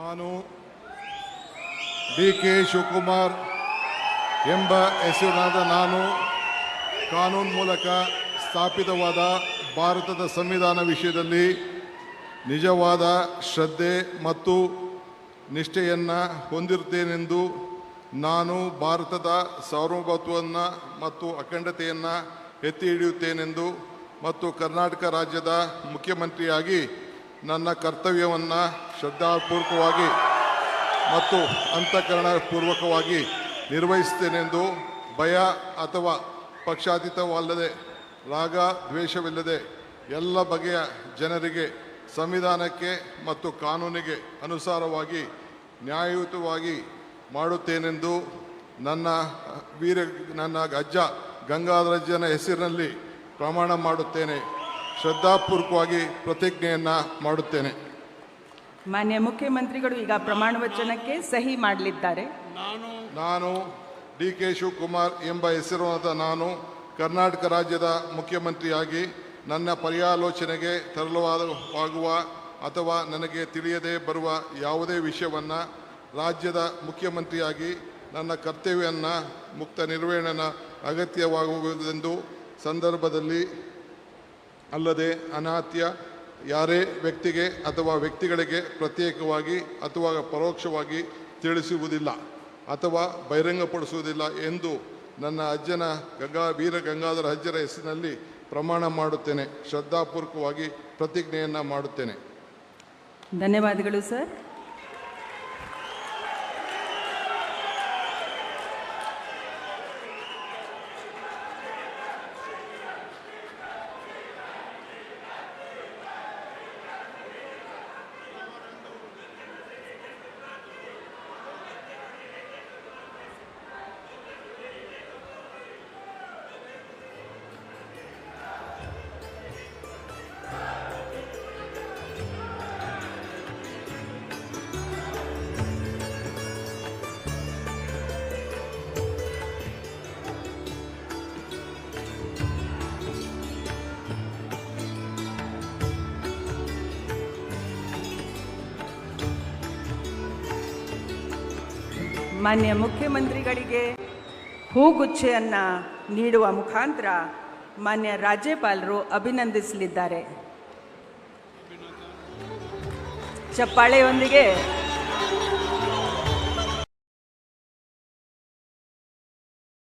ನಾನು ಡಿ.ಕೆ. ಶಿವಕುಮಾರ್ ಎಂಬ ಹೆಸರಿನಾದ ನಾನು ಕಾನೂನು ಮೂಲಕ ಸ್ಥಾಪಿತವಾದ ಭಾರತದ ಸಂವಿಧಾನ ವಿಷಯದಲ್ಲಿ ನಿಜವಾದ ಶ್ರದ್ಧೆ ಮತ್ತು ನಿಷ್ಠೆಯನ್ನು ಹೊಂದಿರುತ್ತೇನೆಂದು ನಾನು ಭಾರತದ ಸಾರ್ವಭೌಮತ್ವವನ್ನು ಮತ್ತು ಅಖಂಡತೆಯನ್ನು ಎತ್ತಿ ಹಿಡಿಯುತ್ತೇನೆಂದು ಮತ್ತು ಕರ್ನಾಟಕ ರಾಜ್ಯದ ಮುಖ್ಯಮಂತ್ರಿಯಾಗಿ ನನ್ನ ಕರ್ತವ್ಯವನ್ನು ಶ್ರದ್ಧಾಪೂರ್ವಕವಾಗಿ ಮತ್ತು ಅಂತಃಕರಣಪೂರ್ವಕವಾಗಿ ನಿರ್ವಹಿಸುತ್ತೇನೆಂದು ಭಯ ಅಥವಾ ಪಕ್ಷಾತೀತವಲ್ಲದೆ ರಾಗ ದ್ವೇಷವಿಲ್ಲದೆ ಎಲ್ಲ ಬಗೆಯ ಜನರಿಗೆ ಸಂವಿಧಾನಕ್ಕೆ ಮತ್ತು ಕಾನೂನಿಗೆ ಅನುಸಾರವಾಗಿ ನ್ಯಾಯಯುತವಾಗಿ ಮಾಡುತ್ತೇನೆಂದು ನನ್ನ ಅಜ್ಜ ಗಂಗಾಧರಜ್ಜನ ಹೆಸರಿನಲ್ಲಿ ಪ್ರಮಾಣ ಮಾಡುತ್ತೇನೆ. ಶ್ರದ್ಧಾಪೂರ್ವಕವಾಗಿ ಪ್ರತಿಜ್ಞೆಯನ್ನು ಮಾಡುತ್ತೇನೆ. ಮಾನ್ಯ ಮುಖ್ಯಮಂತ್ರಿಗಳು ಈಗ ಪ್ರಮಾಣ ವಚನಕ್ಕೆ ಸಹಿ ಮಾಡಲಿದ್ದಾರೆ. ನಾನು ಡಿ.ಕೆ. ಶಿವಕುಮಾರ್ ಎಂಬ ಹೆಸರಿನಾದ ನಾನು ಕರ್ನಾಟಕ ರಾಜ್ಯದ ಮುಖ್ಯಮಂತ್ರಿಯಾಗಿ ನನ್ನ ಪರ್ಯಾಲೋಚನೆಗೆ ತರಲಾಗುವ ಅಥವಾ ನನಗೆ ತಿಳಿಯದೇ ಬರುವ ಯಾವುದೇ ವಿಷಯವನ್ನು ರಾಜ್ಯದ ಮುಖ್ಯಮಂತ್ರಿಯಾಗಿ ನನ್ನ ಕರ್ತವ್ಯವನ್ನು ಮುಕ್ತ ನಿರ್ವಹಣೆ ಅಗತ್ಯವಾಗುವುದೆಂದು ಸಂದರ್ಭದಲ್ಲಿ ಅಲ್ಲದೆ ಅನಾತ್ಯ ಯಾರೇ ವ್ಯಕ್ತಿಗೆ ಅಥವಾ ವ್ಯಕ್ತಿಗಳಿಗೆ ಪ್ರತ್ಯೇಕವಾಗಿ ಅಥವಾ ಪರೋಕ್ಷವಾಗಿ ತಿಳಿಸುವುದಿಲ್ಲ ಅಥವಾ ಬಹಿರಂಗಪಡಿಸುವುದಿಲ್ಲ ಎಂದು ನನ್ನ ಅಜ್ಜನ ವೀರ ಗಂಗಾಧರ ಅಜ್ಜರ ಹೆಸರಿನಲ್ಲಿ ಪ್ರಮಾಣ ಮಾಡುತ್ತೇನೆ. ಶ್ರದ್ಧಾಪೂರ್ವಕವಾಗಿ ಪ್ರತಿಜ್ಞೆಯನ್ನು ಮಾಡುತ್ತೇನೆ. ಧನ್ಯವಾದಗಳು ಸರ್. ಮಾನ್ಯ ಮುಖ್ಯಮಂತ್ರಿಗಳಿಗೆ ಹೂಗುಚ್ಛೆಯನ್ನು ನೀಡುವ ಮುಖಾಂತರ ಮಾನ್ಯ ರಾಜ್ಯಪಾಲರು ಅಭಿನಂದಿಸಲಿದ್ದಾರೆ. ಚಪ್ಪಾಳೆಯೊಂದಿಗೆ